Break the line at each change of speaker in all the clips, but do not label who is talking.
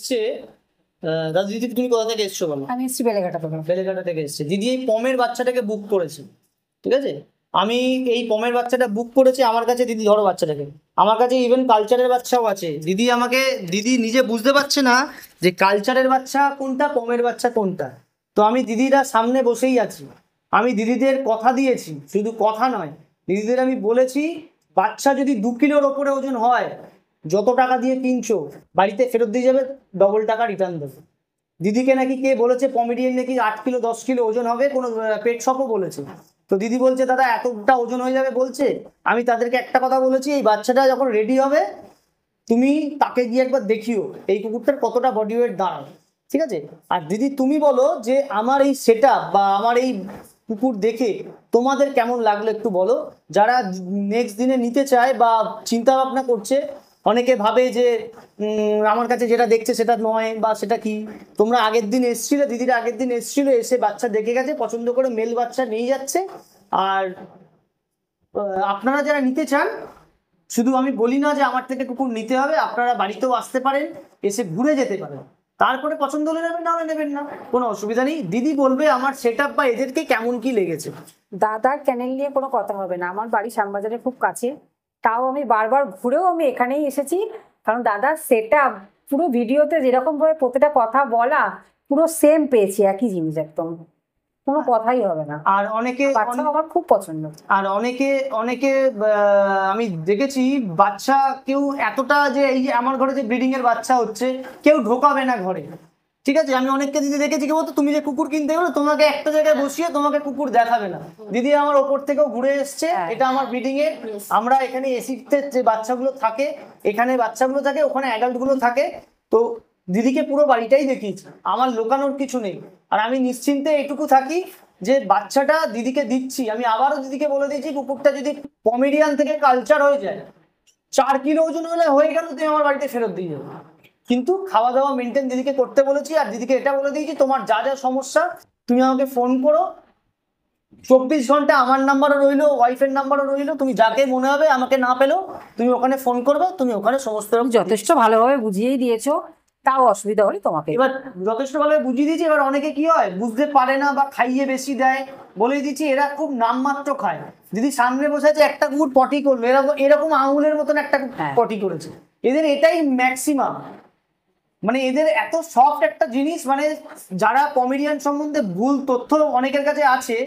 এসছে দাদা দিদি, তুমি কোথা থেকে এসছো বলো?
আমি এসছি বেলেঘাটা থেকে।
বেলেঘাটা থেকে এসছে দিদি। এই পমের বাচ্চাটাকে বুক করেছে, ঠিক আছে? আমি এই পমের বাচ্চাটা বুক করেছি আমার কাছে। দিদি ধরো বাচ্চাটাকে, আমার কাছে ইভেন কালচারের বাচ্চাও আছে। দিদি নিজে বুঝতে পারছে না যে কালচারের বাচ্চা কোনটা, পমের বাচ্চা কোনটা। তো আমি দিদিরা সামনে বসেই আছি, আমি দিদিদের কথা দিয়েছি, শুধু কথা নয়, দিদিদের আমি বলেছি বাচ্চা যদি 2 কিলোর ওপরে ওজন হয়, যত টাকা দিয়ে কিনছো বাড়িতে ফেরত দিয়ে যাবে, ডবল টাকা রিটার্ন দেবে। দিদিকে নাকি কে বলেছে পমেডিয়ান নাকি 8 কিলো 10 কিলো ওজন হবে, কোনো পেট শপও বলেছে। তো দিদি বলছে দাদা এতটা ওজন হয়ে যাবে বলছে। আমি তাদেরকে একটা কথা বলেছি, এই বাচ্চাটা যখন রেডি হবে তুমি তাকে গিয়ে একবার দেখিও এই কুকুরটার কতটা বডি ওয়েট দাঁড়ায়, ঠিক আছে? আর দিদি তুমি বলো যে আমার এই সেট বা আমার এই কুকুর দেখে তোমাদের কেমন লাগলো একটু বলো। যারা নেক্সট দিনে নিতে চায় বা চিন্তা ভাবনা করছে, অনেকে ভাবে যে আমার কাছে যেটা দেখছে সেটা নয় বা সেটা কি। তোমরা আগের দিন এসেছিলে, দিদিরা আগের দিন এসেছিল, এসে বাচ্চা দেখে গেছে, পছন্দ করে মেল বাচ্চা নিয়ে যাচ্ছে। আর আপনারা যারা নিতে চান, শুধু আমি বলি না যে আমার থেকে কুকুর নিতে হবে, আপনারা বাড়িতেও আসতে পারেন, এসে ঘুরে যেতে পারেন, তারপরে পছন্দ হলে নেবেন, না হলে নেবেন না, কোনো অসুবিধা নেই। দিদি বলবে আমার সেট আপ বা এদেরকে কেমন কি লেগেছে।
দাদার চ্যানেল নিয়ে কোনো কথা হবে না, আমার বাড়ি শ্যামবাজারে খুব কাছে, তাও আমি বারবার ঘুরেও আমি এখানেই এসেছি, কারণ দাদার সেট আপ পুরো ভিডিওতে যেরকম ভাবে প্রতিটা কথা বলা পুরো সেম পেয়েছি, একই জিনিস, একদম কোনো কথাই হবে না।
আর অনেকে
আমার খুব পছন্দ।
আর অনেকে আমি দেখেছি বাচ্চা কেউ এতটা যে এই যে আমার ঘরে যে ব্রিডিং এর বাচ্চা হচ্ছে, কেউ ঢোকাবে না ঘরে, ঠিক আছে? আমি অনেককে দিদি দেখেছি কি বলতো, তুমি যে কুকুর কিনতে গেলে তোমাকে একটা জায়গায় বসিয়ে তোমাকে কুকুর দেখাবে না। দিদি আমার ওপর থেকেও ঘুরে এসছে, এটা আমার ব্রিডিং এ, আমরা এখানে এসিতে যে বাচ্চাগুলো থাকে, এখানে বাচ্চাগুলো থাকে, ওখানে অ্যাডাল্ট গুলো থাকে। তো দিদিকে পুরো বাড়িটাই দেখিয়েছি, আমার লোকানোর কিছু নেই। আর আমি নিশ্চিন্তে এটুকু থাকি যে বাচ্চাটা দিদিকে দিচ্ছি। আমি আবারও দিদিকে বলে দিয়েছি কুকুরটা যদি পমেডিয়ান থেকে কালচার হয়ে যায়, 4 কিলো ওজন হলে হয়ে গেল, তুমি আমার বাড়িতে ফেরত দিয়ে যাবে। কিন্তু খাওয়া দাওয়া মেনটেন দিদিকে করতে বলেছি। আর দিদিকে এটা বলে দিয়েছি তোমার যা যা সমস্যা তুমি আমাকে ফোন করো, 24 ঘন্টা আমার নাম্বারও রইলো, ওয়াইফের নাম্বারও রইলো, তুমি যাকে মনে হবে আমাকে না পেলেও তুমি ওখানে ফোন করবে, তুমি ওখানে সমস্ত
যথেষ্ট ভালোভাবে বুঝিয়েই দিয়েছো, তাও অসুবিধা হলে তোমাকে
এবার যথেষ্ট ভালোভাবে বুঝিয়ে দিয়েছি। এবার অনেকে কি হয় বুঝতে পারে না বা খাইয়ে বেশি দেয়, বলে দিচ্ছি এরা খুব নামমাত্র খায়। দিদি সামনে বসে আছে, একটা কুকুর পটি করলো, এরকম আঙুলের মতন একটা পটি করেছে, এদের এটাই ম্যাক্সিমাম। মানে এদের এত সফট একটা জিনিস, মানে যারা কমেডিয়ান সম্বন্ধে ভুল তথ্য অনেকের কাছে আছে,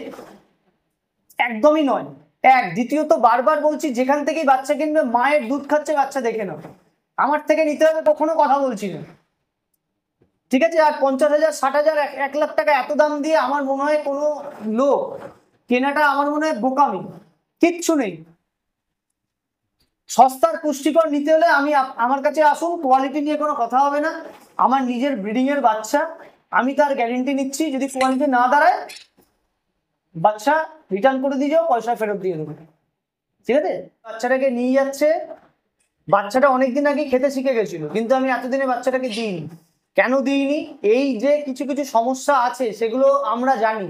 একদমই নয়। দ্বিতীয়ত বারবার বলছি, যেখান থেকেই বাচ্চা কিনবে মায়ের দুধ খাচ্ছে বাচ্চা দেখে নাও, আমার থেকে নিতে হবে কখনো কথা বলছি না, ঠিক আছে? আর 50,000 60,000 1 লাখ টাকা এত দাম দিয়ে আমার মনে হয় কোনো লোক কেনাটা আমার মনে হয় বোকামি, কিচ্ছু নেই। সস্তার পুষ্টিকর নিতে হলে আমার কাছে আসুন, কোয়ালিটি নিয়ে কোনো কথা হবে না। আমার নিজের ব্রিডিং এর বাচ্চা, আমি তার গ্যারেন্টি নিচ্ছি, যদি কোয়ালিটি না দাঁড়ায় বাচ্চা রিটার্ন করে দিয়ে যাও, পয়সা ফেরত দিয়ে দেবো, ঠিক আছে? বাচ্চাটাকে নিয়ে যাচ্ছে, বাচ্চাটা অনেকদিন আগে খেতে শিখে গেছিল, কিন্তু আমি এতদিনে বাচ্চাটাকে দিইনি। কেন দিইনি? এই যে কিছু কিছু সমস্যা আছে সেগুলো আমরা জানি।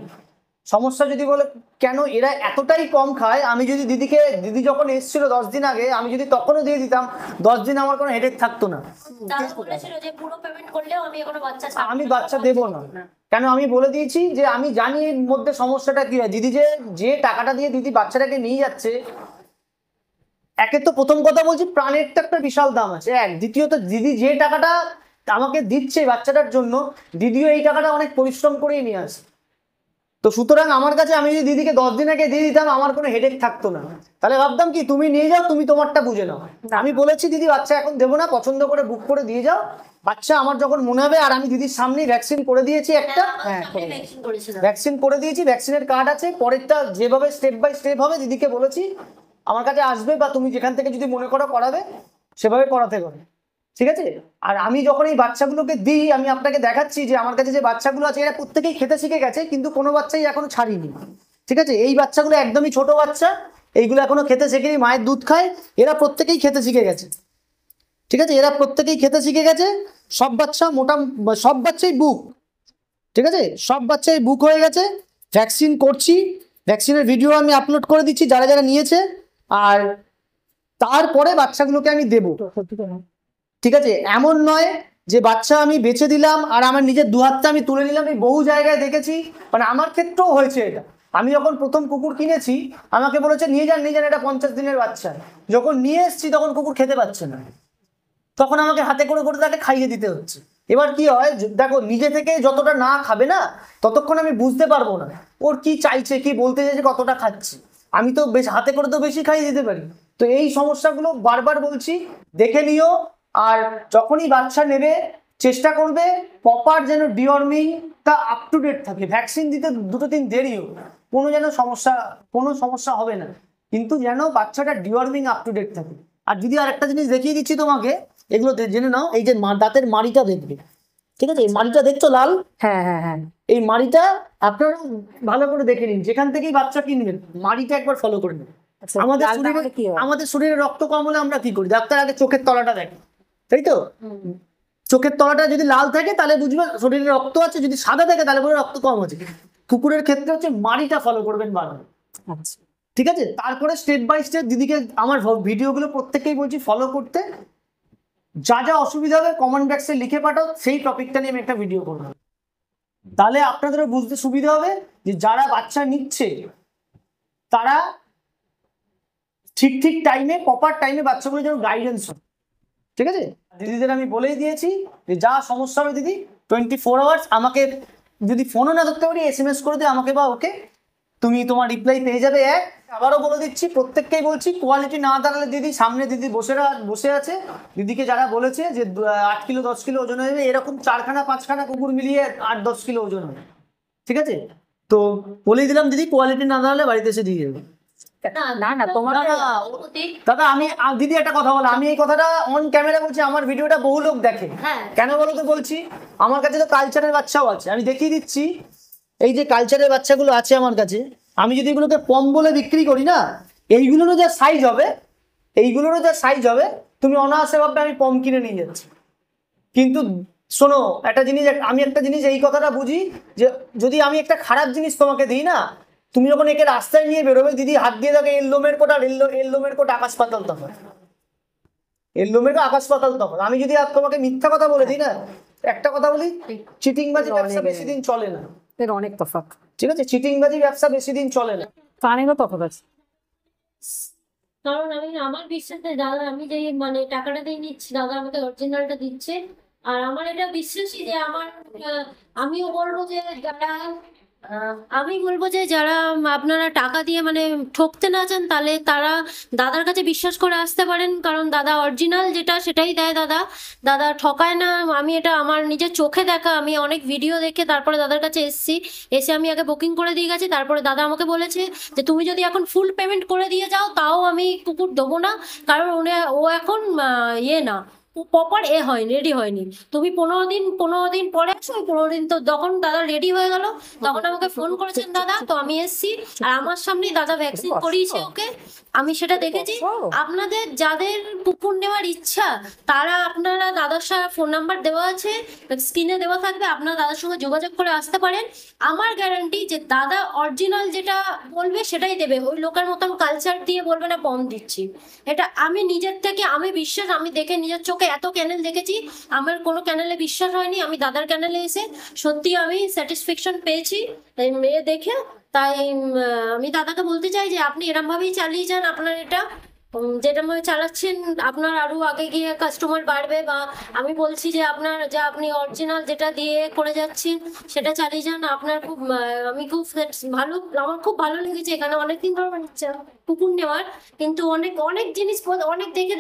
সমস্যা যদি বলে কেন এরা এতটাই কম খায়, আমি যদি দিদি যখন এসেছিল 10 দিন আগে, আমি যদি তখনও দিয়ে দিতাম 10 দিন আমার কোনো হেডেক থাকতো না। আমি বাচ্চা দেবো না, কেন? আমি বলে দিয়েছি যে আমি জানি এর মধ্যে সমস্যাটা কি হয়। দিদি যে টাকাটা দিয়ে দিদি বাচ্চাটাকে নিয়ে যাচ্ছে, একে তো প্রথম কথা বলছি প্রাণের তো একটা বিশাল দাম আছে, দ্বিতীয়ত দিদি যে টাকাটা আমাকে দিচ্ছে বাচ্চাটার জন্য, দিদিও এই টাকাটা অনেক পরিশ্রম করেই নিয়ে আসে। তো সুতরাং আমার কাছে আমি যদি দিদিকে 10 দিন আগে দিয়ে দিতাম আমার কোনো হেডেক থাকতো না। তাহলে ভাবতাম কি তুমি নিয়ে যাও, তুমি তোমারটা বুঝে নাও। আমি বলেছি দিদি বাচ্চা এখন দেবো না, পছন্দ করে বুক করে দিয়ে যাও বাচ্চা, আমার যখন মনে হবে। আর আমি দিদির সামনেই ভ্যাকসিন করে দিয়েছি, একটা ভ্যাকসিন করে দিয়েছি, ভ্যাকসিনের কার্ড আছে। পরেরটা যেভাবে স্টেপ বাই স্টেপ হবে দিদিকে বলেছি আমার কাছে আসবে, বা তুমি যেখান থেকে যদি মনে করো করাবে সেভাবে করাতে পারো, ঠিক আছে? আর আমি যখন এই বাচ্চাগুলোকে দিই, আমি আপনাকে দেখাচ্ছি যে আমার কাছে যে বাচ্চাগুলো আছে এরা প্রত্যেকেই খেতে শিখে গেছে, কিন্তু কোনো বাচ্চাই এখনো ছাড়িনি, ঠিক আছে? এই বাচ্চাগুলো একদমই ছোট বাচ্চা, এইগুলো এখনো খেতে শেখেনি, মায়ের দুধ খায়, এরা প্রত্যেকেই খেতে শিখে গেছে, ঠিক আছে? এরা প্রত্যেকেই খেতে শিখে গেছে, সব বাচ্চাই বুক, ঠিক আছে? সব বাচ্চাই বুক হয়ে গেছে। ভ্যাকসিন করছি, ভ্যাকসিনের ভিডিও আমি আপলোড করে দিচ্ছি যারা যারা নিয়েছে, আর তারপরে বাচ্চাগুলোকে আমি দেবো, ঠিক আছে? এমন নয় যে বাচ্চা আমি বেচে দিলাম আর আমার নিজের দু হাতটা আমি তুলে নিলাম, এই বহু জায়গায় দেখেছি, মানে আমার ক্ষেত্রেও হয়েছে এটা। আমি যখন প্রথম কুকুর কিনেছি আমাকে বলেছে নিয়ে যান এটা 50 দিনের বাচ্চা। যখন নিয়ে এসেছি তখন কুকুর খেতে পারছে না, তখন আমাকে হাতে করে করে তাকে খাইয়ে দিতে হচ্ছে। এবার কি হয় দেখো, নিজে থেকে যতটা না খাবে না ততক্ষণ আমি বুঝতে পারবো না ওর কি চাইছে, কি বলতে চাইছে, কতটা খাচ্ছে। আমি তো বেশ হাতে করে তো বেশি খাইয়ে দিতে পারি। তো এই সমস্যাগুলো বারবার বলছি দেখে নিও। আর যখনই বাচ্চা নেবে চেষ্টা করবে প্রপার যেন ডিওয়ার্মিংটা আপ টু ডেট থাকে। ভ্যাকসিন দিতে 2-3 দেরি হোক, কোনো সমস্যা হবে না, কিন্তু যেন বাচ্চাটা ডিওয়ার্মিং আপ টু ডেট থাকে। আর যদি আর একটা জিনিস দেখিয়ে দিচ্ছি তোমাকে, এগুলো জেনে নাও। এই যে দাঁতের মাড়িটা দেখবে, ঠিক আছে? এই মাড়িটা দেখছো লাল,
হ্যাঁ হ্যাঁ হ্যাঁ,
এই মাড়িটা আপনারা ভালো করে দেখে নিন। যেখান থেকেই বাচ্চা কিনবেন মাড়িটা একবার ফলো করে নিন।
আচ্ছা,
আমাদের
লাল
শরীরে
দাঁতে কি হয়?
আমাদের শরীরে রক্ত কম হলে আমরা কি করি? ডাক্তার আগে চোখের তলাটা দেখে, তাই তো? চোখের তলাটা যদি লাল থাকে তাহলে বুঝবে শরীরে রক্ত আছে, যদি সাদা থাকে তাহলে বুঝবে রক্ত কম আছে। কুকুরের ক্ষেত্রে হচ্ছে মাড়িটা ফলো করবেন বারবার,
আচ্ছা,
ঠিক আছে? তারপরে স্টেপ বাই স্টেপ দিদিকে আমার ভিডিওগুলো প্রত্যেককেই বলছি ফলো করতে। যা যা অসুবিধা হবে কমেন্ট বক্সে লিখে পাঠাও, সেই টপিকটা নিয়ে আমি একটা ভিডিও করবো। তাহলে আপনাদেরও বুঝতে সুবিধা হবে যে যারা বাচ্চা নিচ্ছে তারা ঠিক ঠিক টাইমে, প্রপার টাইমে বাচ্চাগুলো যেন গাইডেন্স হয়, ঠিক আছে? দিদিদের আমি বলেই দিয়েছি যে যা সমস্যা হবে দিদি 24 আওয়ার্স আমাকে, যদি ফোনও না ধরতে পারি SMS করে দিয়ে আমাকে বা ওকে, তুমি তোমার রিপ্লাই পেয়ে যাবে। আবারও বলে দিচ্ছি, প্রত্যেককেই বলছি, কোয়ালিটি না দাঁড়ালে দিদি সামনে দিদি বসে আছে, দিদিকে যারা বলেছে যে 8 কিলো 10 কিলো ওজন হয়ে যাবে, এরকম 4খানা 5খানা কুকুর মিলিয়ে 8-10 কিলো ওজন হবে, ঠিক আছে? তো বলেই দিলাম দিদি, কোয়ালিটি না দাঁড়ালে বাড়িতে এসে দিয়ে যাবে।
না না তোমার
দাদা দিদি একটা কথা বলো, আমি এই কথাটা অন ক্যামেরা বলছি, আমার ভিডিওটা বহু লোক দেখে। কেন বলো তো বলছি, আমার কাছে তো কালচারের বাচ্চাও আছে, আমি দেখিয়ে দিচ্ছি। এই যে কালচারের বাচ্চাগুলো আছে আমার কাছে, আমি যদি এগুলোকে পম বলে বিক্রি করি না, এইগুলোরও যা সাইজ হবে তুমি অনায়াসে ভাববে আমি পম কিনে নিয়ে যাচ্ছি। কিন্তু শোনো আমি একটা জিনিস এই কথাটা বুঝি যে যদি আমি একটা খারাপ জিনিস তোমাকে দিই না, তুমি যখন একে রাস্তায় নিয়ে বেরোবে দিদি হাত দিয়ে দেখে এর লোমের কোট আর এর লোমের কোট আকাশ পাতাল তফাৎ, এর লোমের আকাশ পাতাল তফাৎ। আমি যদি তোমাকে মিথ্যা কথা বলে দিই না, একটা কথা বলি, চিটিংবাজি ব্যবসা বেশি দিন চলে না,
এর অনেক তফাৎ,
ঠিক আছে? চিটিংবাজি ব্যবসা বেশি দিন চলে না,
প্রাণেরও তফাৎ আছে।
কারণ আমি আমার বিশ্বাসে দাদা, আমি যে মানে টাকাটা দিয়ে নিচ্ছি, দাদা আমাকে অরিজিনালটা দিচ্ছে। আর আমার এটা বিশ্বাসই যে আমার আমিও বলবো যে যারা আপনারা টাকা দিয়ে মানে ঠকতে না চান, তাহলে তারা দাদার কাছে বিশ্বাস করে আসতে পারেন। কারণ দাদা অরিজিনাল যেটা সেটাই দেয়, দাদা ঠকায় না। আমি এটা আমার নিজের চোখে দেখা, আমি অনেক ভিডিও দেখে তারপরে দাদার কাছে এসে আমি আগে বুকিং করে দিয়ে গেছি। তারপরে দাদা আমাকে বলেছে যে তুমি যদি এখন ফুল পেমেন্ট করে দিয়ে যাও তাও আমি কুকুর দেবো না, কারণ ও এখন না প্রপার রেডি হয়নি। তুমি 15 দিন পরে আসো, 15 দিন তো যখন দাদা রেডি হয়ে গেল তখন আমাকে ফোন করেছেন দাদা, তো আমি এসেছি। আর আমার সামনেই দাদা ভ্যাকসিন করিয়েছে ওকে, আমি সেটা দেখেছি। আপনাদের যাদের কুকুর নেওয়ার ইচ্ছা তারা আপনারা দাদার সাথে ফোন নাম্বার দেওয়া আছে, স্ক্রিনে দেওয়া থাকবে, আপনারা দাদার সঙ্গে যোগাযোগ করে আসতে পারেন। আমার গ্যারান্টি যে দাদা অরিজিনাল যেটা বলবে সেটাই দেবে, ওই লোকের মতন কালচার দিয়ে বলবে না পম দিচ্ছি। এটা আমি নিজের থেকে আমি দেখে নিজের চোখে এত চ্যানেল দেখেছি, আমার কোনো চ্যানেলে বিশ্বাস হয়নি। আমি দাদার চ্যানেলে এসে সত্যি আমি স্যাটিসফ্যাকশন পেয়েছি মেয়ে দেখে। তাই আমি দাদাকে বলতে চাই যে আপনি এরম ভাবেই চালিয়ে যান, আপনার এটা যেটা চালাচ্ছেন আপনার আরো আগে গিয়ে কাস্টমার বাড়বে। বা আমি বলছি যে আপনি অরিজিনাল যেটা দিয়ে করে যাচ্ছেন সেটা চালিয়ে যান। আপনার আমি খুব ভালো, আমার খুব ভালো লেগেছে। এখানে অনেকদিন ধরে কুকুর নেওয়ার, কিন্তু অনেক জিনিস অনেক দেখে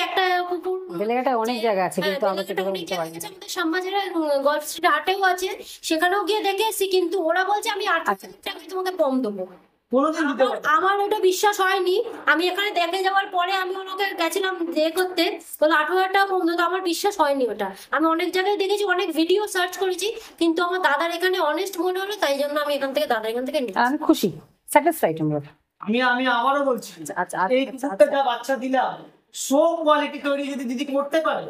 একটা কুকুর
বেলেঘাটা অনেক জায়গা আছে, কিন্তু আমরা সেটা বলতে পারি না।
আমাদের শ্যামবাজারে গল্ফ স্ট্রিট হাটেও আছে, সেখানেও গিয়ে দেখে এসেছি, কিন্তু ওরা বলছে আমি 8 টাকায় তোমাকে কম দেবো। আমার ওটা বিশ্বাস হয়নি। আমি এখানে দেখে যাওয়ার পরে আমি ওনাকে গেছিলাম করতে, বলে 18,000 টাকা কম দিত। আমার বিশ্বাস হয়নি ওটা। আমি অনেক জায়গায় দেখেছি, অনেক ভিডিও সার্চ করেছি, কিন্তু আমার দাদার এখানে অনেস্ট মনে হলো, তাই জন্য আমি এখান থেকে
আমি খুশি, স্যাটিসফাইড আমরা।
আমি আবারও বলছি,
আচ্ছা
এই কুকুরটা যা বাচ্চা দিলাম, শো কোয়ালিটি তৈরি যদি দিদি করতে পারে,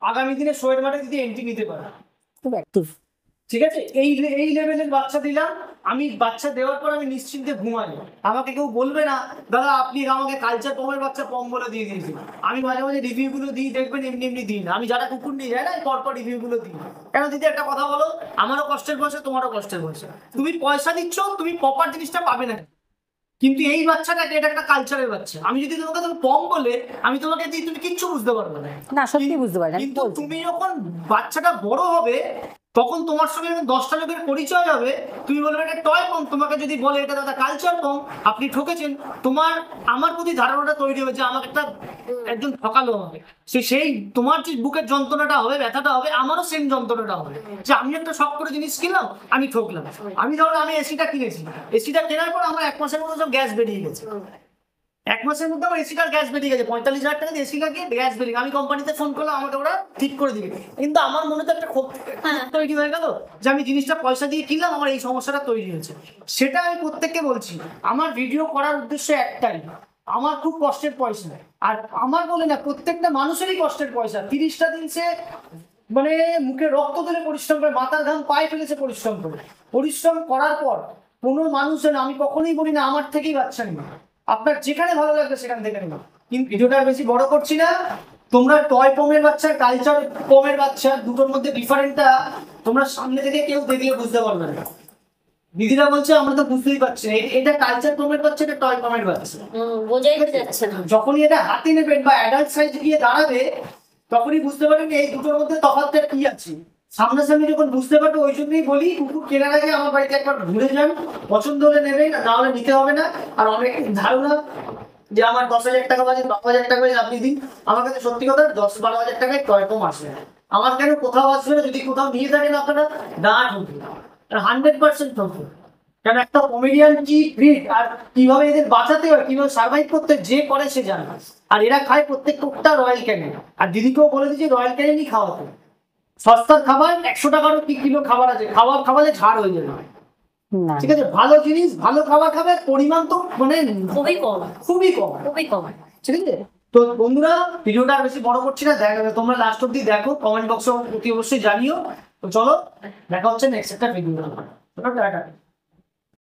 আগামী দিনে শোয়ের মাঠে দিদি এন্ট্রি নিতে পারে।
খুব অ্যাক্টিভ,
ঠিক আছে, এই লেভেলের বাচ্চা দিলাম। আমি বাচ্চা দেওয়ার পর আমি নিশ্চিন্তে ঘুমাই। আমাকে কেউ বলবে না দাদা আপনি আমাকে কালচার পমের বাচ্চা পম বলে দিয়ে দিয়েছেন। আমি মাঝে মাঝে রিভিউ গুলো দিই, দেখবেন এমনি এমনি দিই না। আমি যারা কুকুর নিয়ে যায় না পরপর রিভিউ গুলো দিই। কেন দিদি একটা কথা বলো, আমারও কষ্টের পয়সা, তোমারও কষ্টের পয়সা। তুমি পয়সা দিচ্ছ, তুমি প্রপার জিনিসটা পাবে না। কিন্তু এই বাচ্চাটাকে, এটা একটা কালচারের বাচ্চা। আমি যদি তোমাকে পম বলে আমি তোমাকে দিই, তুমি কিচ্ছু বুঝতে পারবে না।
না সত্যি বুঝতে পারি না,
কিন্তু তুমি যখন বাচ্চাটা বড় হবে তখন তোমার সঙ্গে যখন 10টা লোকের পরিচয় হবে, তুমি বলবে এটা টয় পম। তোমাকে যদি বলে এটা দাদা কালচার পম, আপনি ঠকেছেন, তোমার আমার প্রতি ধারণাটা তৈরি হবে যে আমাকে একজন ঠকালো হবে। সেই তোমার যে বুকের যন্ত্রণাটা হবে, ব্যথাটা হবে, আমারও সেম যন্ত্রণাটা হবে যে আমি একটা শখ করে জিনিস কিনলাম, আমি ঠকলাম। আমি ধরো আমি এসিটা কিনেছি, এসিটা কেনার পর আমার 1 মাসের মধ্যে সব গ্যাস বেরিয়ে গেছে। 1 মাসের মধ্যে আমার এসিটার গ্যাস বেরিয়ে গেছে, 45,000 টাকা দিয়ে এসি লাগিয়ে গ্যাস বেরিয়ে। আমি কোম্পানিতে ফোন করলাম, আমাকে ওরা ঠিক করে দিবে। কিন্তু আমার মনে তো একটা ক্ষোভ তৈরি হয়ে গেল যে আমি জিনিসটা পয়সা দিয়ে কিনলাম, আমার এই সমস্যাটা তৈরি হয়েছে। সেটা আমি প্রত্যেককে বলছি, আমার ভিডিও করার উদ্দেশ্য একটাই, আমার খুব কষ্টের পয়সা। আর আমার বলে না, প্রত্যেকটা মানুষেরই কষ্টের পয়সা। 30টা দিন সে মানে মুখে রক্ত দিলে পরিশ্রম করে, মাথার ঘাম পায়ে ফেলেছে পরিশ্রম করে। পরিশ্রম করার পর কোনো মানুষের, আমি কখনোই বলি না আমার থেকেই বাচ্চা নিন, আপনার যেখানে ভালো লাগবে সেখান থেকে নিন। কিন্তু ভিডিওটা বেশি বড় করছি না। তোমরা টয় পমের বাচ্চা, কালচার পমের বাচ্চা, দুটোর মধ্যে ডিফারেন্টটা তোমরা সামনে থেকে কেউ দেখলে বুঝতে পারবে না। দিদিরা বলছে আমরা তো বুঝতেই পারছি না, এটা কালচার পমের বাচ্চা, এটা টয় পমের বাচ্চা।
বোঝাই যাচ্ছে না।
যখনই এটা হাতে নেবেন বা অ্যাডাল্ট সাইজ গিয়ে দাঁড়াবে, তখনই বুঝতে পারবেন এই দুটোর মধ্যে তফাৎটা কি আছে। সামনাসামনি যখন বুঝতে পারবে, ওই জন্যই বলি কুকুর কেনার আগে আমার বাড়িতে একবার ঘুরে যান, পছন্দ হলে নেবেন, না হলে নিতে হবে না। আর অনেক ধারণা যে আমার 10,000 টাকা বাজে, 10,000 টাকা বাজে আপনি দিন, আমার কাছে সত্যি কথা 10-12 হাজার টাকায় টয় পম আসবে। আমার কেন কোথাও আসবে না, যদি কোথাও নিয়ে থাকেন আপনারা না ঠকবে, 100% ঠকবে। কারণ একটা কমেডিয়ান কি ব্রিড আর কিভাবে এদের বাঁচাতে হয়, কিভাবে সার্ভাইভ করতে যে করে সে জানে। আর এরা খায় প্রত্যেকটা রয়্যাল ক্যানিন। আর দিদিকেও বলে দিচ্ছি রয়্যাল ক্যানিনই খাওয়াতে। সস্তার খাবার 100 টাকারও কি কিলো খাবার আছে, খাওয়ালে ঝাড় হয়ে যাবে।
না
ঠিক আছে, ভালো জিনিস ভালো খাবার খাবে, পরিমাণ তো মানে
খুবই কম,
খুবই কম,
খুবই কম।
ঠিক আছে। তো বন্ধুরা ভিডিওটা আর বেশি বড় করছি না, তোমরা লাস্ট অব্দি দেখো, কমেন্ট বক্সে অতি অবশ্যই জানিও। তো চলো দেখা হচ্ছে নেক্সট একটা ভিডিও।